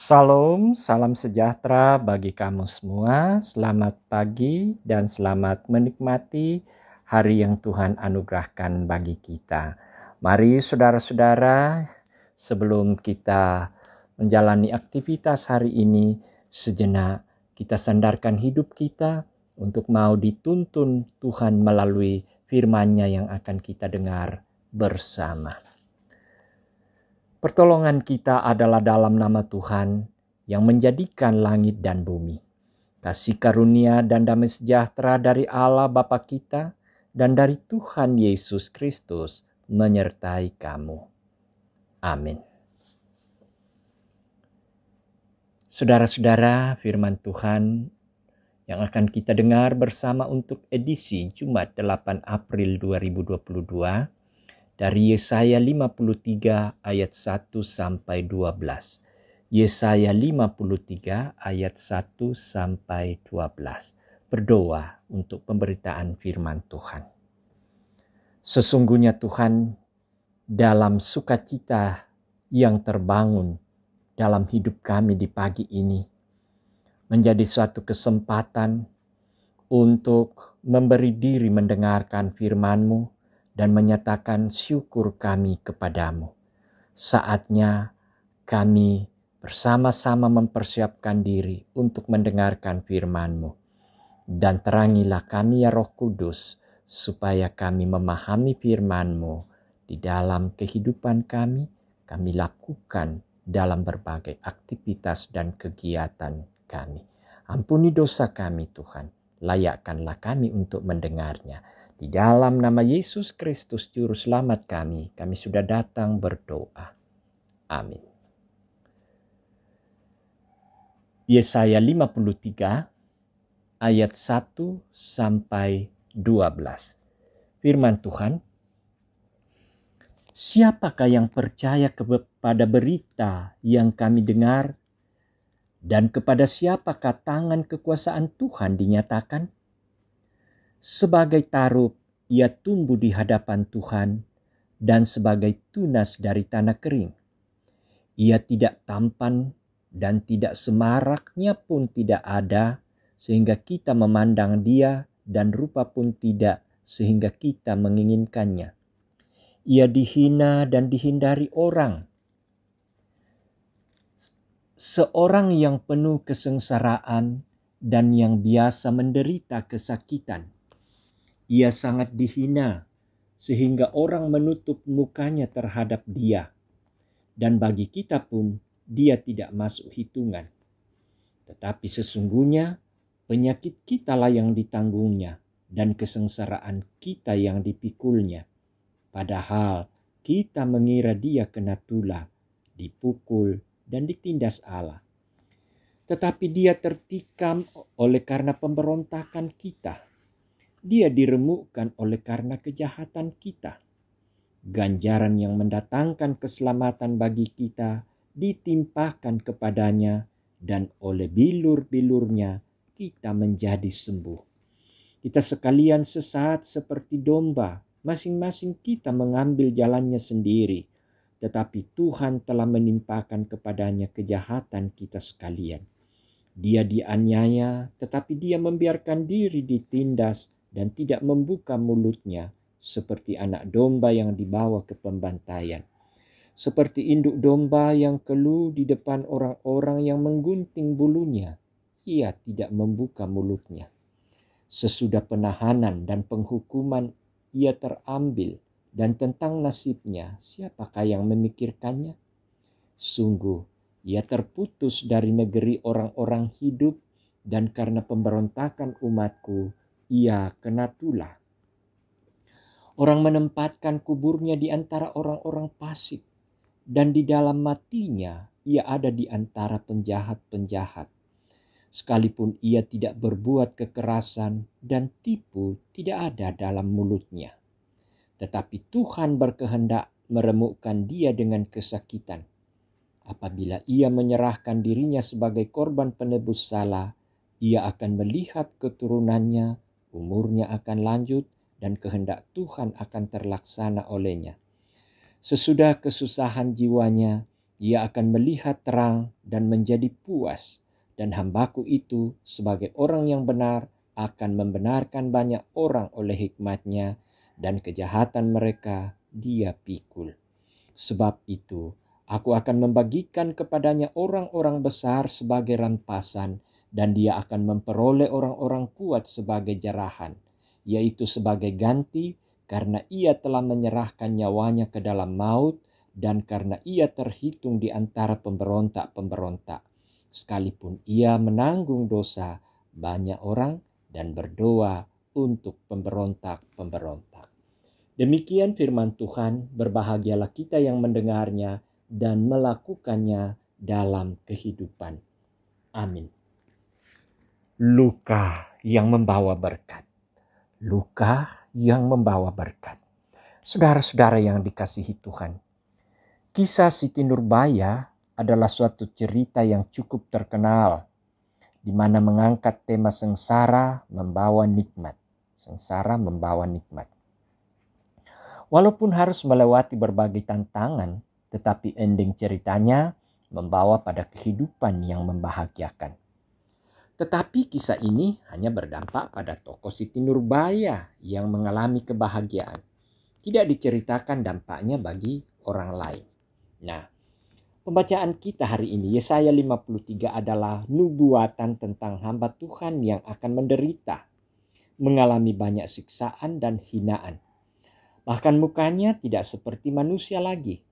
Salam, salam sejahtera bagi kamu semua. Selamat pagi dan selamat menikmati hari yang Tuhan anugerahkan bagi kita. Mari saudara-saudara, sebelum kita menjalani aktivitas hari ini, sejenak kita sandarkan hidup kita untuk mau dituntun Tuhan melalui firman-Nya yang akan kita dengar bersama. Pertolongan kita adalah dalam nama Tuhan yang menjadikan langit dan bumi. Kasih karunia dan damai sejahtera dari Allah Bapa kita dan dari Tuhan Yesus Kristus menyertai kamu. Amin. Saudara-saudara, firman Tuhan yang akan kita dengar bersama untuk edisi Jumat 8 April 2022 dari Yesaya 53 ayat 1 sampai 12. Yesaya 53 ayat 1 sampai 12. Berdoa untuk pemberitaan firman Tuhan. Sesungguhnya Tuhan dalam sukacita yang terbangun dalam hidup kami di pagi ini menjadi suatu kesempatan untuk memberi diri mendengarkan firman-Mu dan menyatakan syukur kami kepadamu. Saatnya kami bersama-sama mempersiapkan diri untuk mendengarkan firman-Mu. Dan terangilah kami ya Roh Kudus, supaya kami memahami firman-Mu di dalam kehidupan kami lakukan dalam berbagai aktivitas dan kegiatan kami. Ampuni dosa kami Tuhan, layakkanlah kami untuk mendengarnya. Di dalam nama Yesus Kristus Juru Selamat kami sudah datang berdoa. Amin. Yesaya 53 ayat 1 sampai 12. Firman Tuhan, siapakah yang percaya kepada berita yang kami dengar, dan kepada siapakah tangan kekuasaan Tuhan dinyatakan? Sebagai taruk, ia tumbuh di hadapan Tuhan, dan sebagai tunas dari tanah kering. Ia tidak tampan dan tidak semaraknya pun tidak ada, sehingga kita memandang dia, dan rupa pun tidak, sehingga kita menginginkannya. Ia dihina dan dihindari orang. Seorang yang penuh kesengsaraan dan yang biasa menderita kesakitan. Ia sangat dihina sehingga orang menutup mukanya terhadap dia. Dan bagi kita pun dia tidak masuk hitungan. Tetapi sesungguhnya penyakit kitalah yang ditanggungnya dan kesengsaraan kita yang dipikulnya. Padahal kita mengira dia kena tulah, dipukul dan ditindas Allah. Tetapi dia tertikam oleh karena pemberontakan kita. Dia diremukkan oleh karena kejahatan kita. Ganjaran yang mendatangkan keselamatan bagi kita ditimpakan kepadanya, dan oleh bilur-bilurnya kita menjadi sembuh. Kita sekalian sesat seperti domba, masing-masing kita mengambil jalannya sendiri, tetapi Tuhan telah menimpakan kepadanya kejahatan kita sekalian. Dia dianiaya, tetapi dia membiarkan diri ditindas dan tidak membuka mulutnya, seperti anak domba yang dibawa ke pembantaian. Seperti induk domba yang keluh di depan orang-orang yang menggunting bulunya, ia tidak membuka mulutnya. Sesudah penahanan dan penghukuman ia terambil, dan tentang nasibnya siapakah yang memikirkannya? Sungguh, ia terputus dari negeri orang-orang hidup, dan karena pemberontakan umatku, ia kena tulah. Orang menempatkan kuburnya di antara orang-orang fasik, dan di dalam matinya ia ada di antara penjahat-penjahat. Sekalipun ia tidak berbuat kekerasan dan tipu tidak ada dalam mulutnya. Tetapi Tuhan berkehendak meremukkan dia dengan kesakitan. Apabila ia menyerahkan dirinya sebagai korban penebus salah, ia akan melihat keturunannya, umurnya akan lanjut, dan kehendak Tuhan akan terlaksana olehnya. Sesudah kesusahan jiwanya, ia akan melihat terang dan menjadi puas. Dan hambaku itu sebagai orang yang benar akan membenarkan banyak orang oleh hikmatnya, dan kejahatan mereka dia pikul. Sebab itu, aku akan membagikan kepadanya orang-orang besar sebagai rampasan, dan dia akan memperoleh orang-orang kuat sebagai jarahan, yaitu sebagai ganti, karena ia telah menyerahkan nyawanya ke dalam maut, dan karena ia terhitung di antara pemberontak-pemberontak. Sekalipun ia menanggung dosa banyak orang dan berdoa untuk pemberontak-pemberontak. Demikian firman Tuhan, berbahagialah kita yang mendengarnya dan melakukannya dalam kehidupan. Amin. Luka yang membawa berkat. Luka yang membawa berkat. Saudara-saudara yang dikasihi Tuhan, kisah Siti Nurbaya adalah suatu cerita yang cukup terkenal, di mana mengangkat tema sengsara membawa nikmat. Sengsara membawa nikmat. Walaupun harus melewati berbagai tantangan, tetapi ending ceritanya membawa pada kehidupan yang membahagiakan. Tetapi kisah ini hanya berdampak pada tokoh Siti Nurbaya yang mengalami kebahagiaan. Tidak diceritakan dampaknya bagi orang lain. Nah, pembacaan kita hari ini, Yesaya 53 adalah nubuatan tentang hamba Tuhan yang akan menderita, mengalami banyak siksaan dan hinaan. Bahkan mukanya tidak seperti manusia lagi.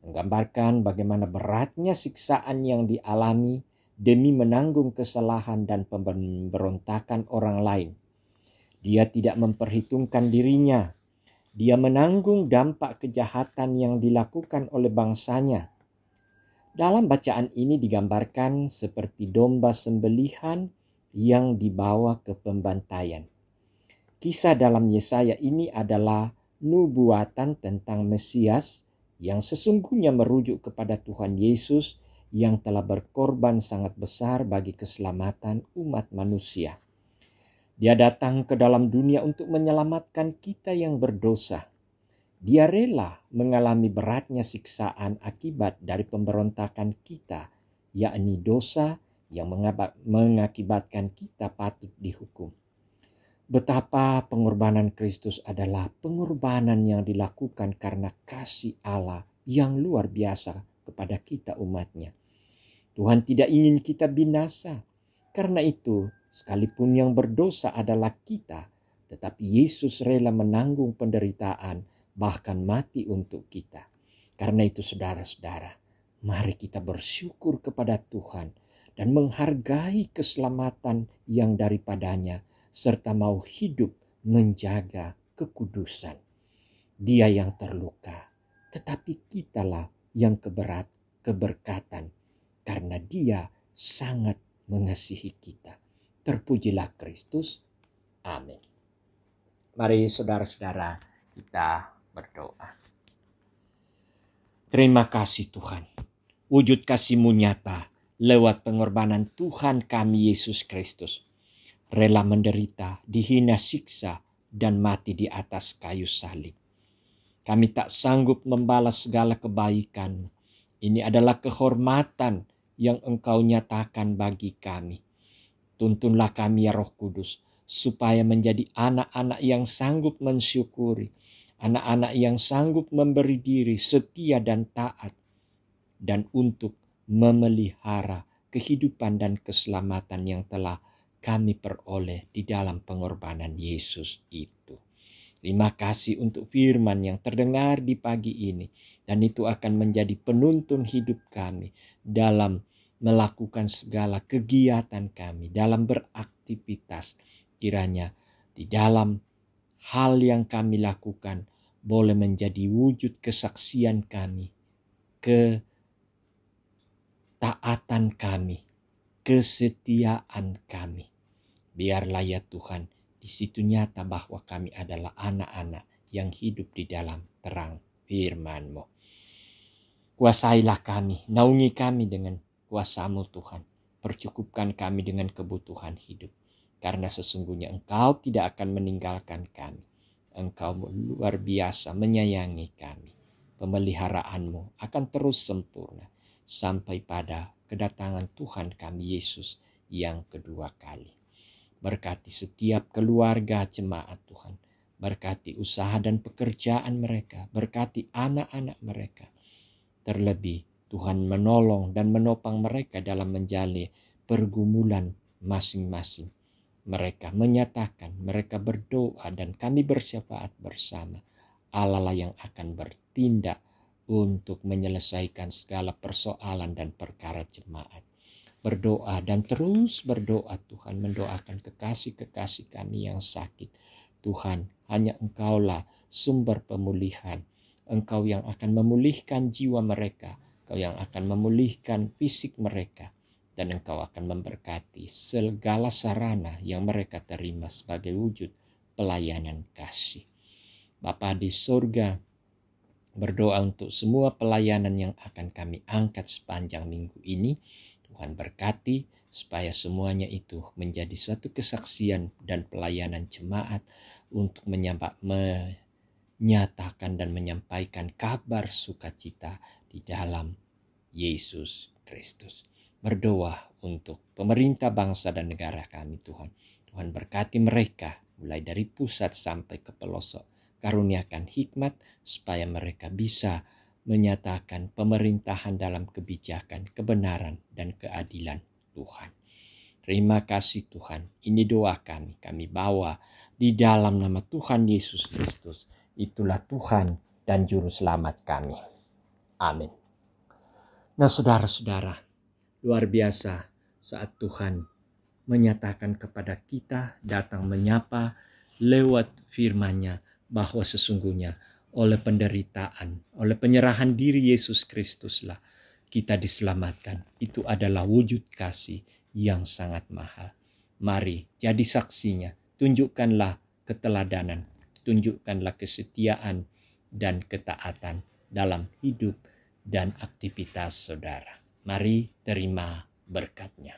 Menggambarkan bagaimana beratnya siksaan yang dialami demi menanggung kesalahan dan pemberontakan orang lain. Dia tidak memperhitungkan dirinya. Dia menanggung dampak kejahatan yang dilakukan oleh bangsanya. Dalam bacaan ini digambarkan seperti domba sembelihan yang dibawa ke pembantaian. Kisah dalam Yesaya ini adalah nubuatan tentang Mesias yang sesungguhnya merujuk kepada Tuhan Yesus yang telah berkorban sangat besar bagi keselamatan umat manusia. Dia datang ke dalam dunia untuk menyelamatkan kita yang berdosa. Dia rela mengalami beratnya siksaan akibat dari pemberontakan kita, yakni dosa yang mengakibatkan kita patut dihukum. Betapa pengorbanan Kristus adalah pengorbanan yang dilakukan karena kasih Allah yang luar biasa kepada kita umatnya. Tuhan tidak ingin kita binasa. Karena itu, sekalipun yang berdosa adalah kita, tetapi Yesus rela menanggung penderitaan, bahkan mati untuk kita. Karena itu saudara-saudara, mari kita bersyukur kepada Tuhan dan menghargai keselamatan yang daripadanya, serta mau hidup menjaga kekudusan. Dia yang terluka, tetapi kitalah yang keberkatan, karena dia sangat mengasihi kita. Terpujilah Kristus. Amin. Mari saudara-saudara kita berdoa. Terima kasih Tuhan. Wujud kasih-Mu nyata lewat pengorbanan Tuhan kami Yesus Kristus. Rela menderita, dihina, siksa, dan mati di atas kayu salib. Kami tak sanggup membalas segala kebaikan. Ini adalah kehormatan yang Engkau nyatakan bagi kami. Tuntunlah kami ya Roh Kudus, supaya menjadi anak-anak yang sanggup mensyukuri, anak-anak yang sanggup memberi diri setia dan taat, dan untuk memelihara kehidupan dan keselamatan yang telah kami peroleh di dalam pengorbanan Yesus itu. Terima kasih untuk firman yang terdengar di pagi ini, dan itu akan menjadi penuntun hidup kami dalam melakukan segala kegiatan kami, dalam beraktivitas. Kiranya di dalam hal yang kami lakukan boleh menjadi wujud kesaksian kami, ketaatan kami, kesetiaan kami. Biarlah ya Tuhan, di situ nyata bahwa kami adalah anak-anak yang hidup di dalam terang firman-Mu. Kuasailah kami, naungi kami dengan kuasa-Mu Tuhan. Percukupkan kami dengan kebutuhan hidup. Karena sesungguhnya Engkau tidak akan meninggalkan kami. Engkau luar biasa menyayangi kami. pemeliharaanmu akan terus sempurna sampai pada kedatangan Tuhan kami Yesus yang kedua kali. Berkati setiap keluarga jemaat Tuhan. Berkati usaha dan pekerjaan mereka. Berkati anak-anak mereka. Terlebih Tuhan menolong dan menopang mereka dalam menjalani pergumulan masing-masing. Mereka menyatakan, mereka berdoa dan kami bersyafaat bersama. Allah lah yang akan bertindak untuk menyelesaikan segala persoalan dan perkara jemaat. Berdoa dan terus berdoa Tuhan, mendoakan kekasih-kekasih kami yang sakit. Tuhan, hanya Engkaulah sumber pemulihan. Engkau yang akan memulihkan jiwa mereka. Engkau yang akan memulihkan fisik mereka. Dan Engkau akan memberkati segala sarana yang mereka terima sebagai wujud pelayanan kasih. Bapa di surga, berdoa untuk semua pelayanan yang akan kami angkat sepanjang minggu ini. Tuhan berkati supaya semuanya itu menjadi suatu kesaksian dan pelayanan jemaat untuk menyatakan dan menyampaikan kabar sukacita di dalam Yesus Kristus. Berdoa untuk pemerintah bangsa dan negara kami Tuhan. Tuhan berkati mereka mulai dari pusat sampai ke pelosok. Karuniakan hikmat supaya mereka bisa menyatakan pemerintahan dalam kebijakan, kebenaran dan keadilan Tuhan. Terima kasih Tuhan. Ini doa kami. Kami bawa di dalam nama Tuhan Yesus Kristus. Itulah Tuhan dan Juru Selamat kami. Amin. Nah saudara-saudara, luar biasa saat Tuhan menyatakan kepada kita, datang menyapa lewat firman-Nya bahwa sesungguhnya oleh penderitaan, oleh penyerahan diri Yesus Kristuslah kita diselamatkan. Itu adalah wujud kasih yang sangat mahal. Mari jadi saksinya, tunjukkanlah keteladanan, tunjukkanlah kesetiaan dan ketaatan dalam hidup dan aktivitas saudara. Mari terima berkat-Nya.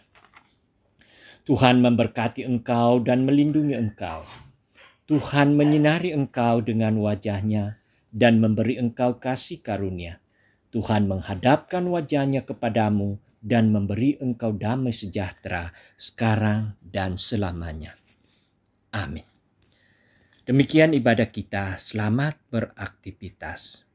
Tuhan memberkati engkau dan melindungi engkau. Tuhan menyinari engkau dengan wajah-Nya dan memberi engkau kasih karunia. Tuhan menghadapkan wajah-Nya kepadamu dan memberi engkau damai sejahtera sekarang dan selamanya. Amin. Demikian ibadah kita. Selamat beraktivitas.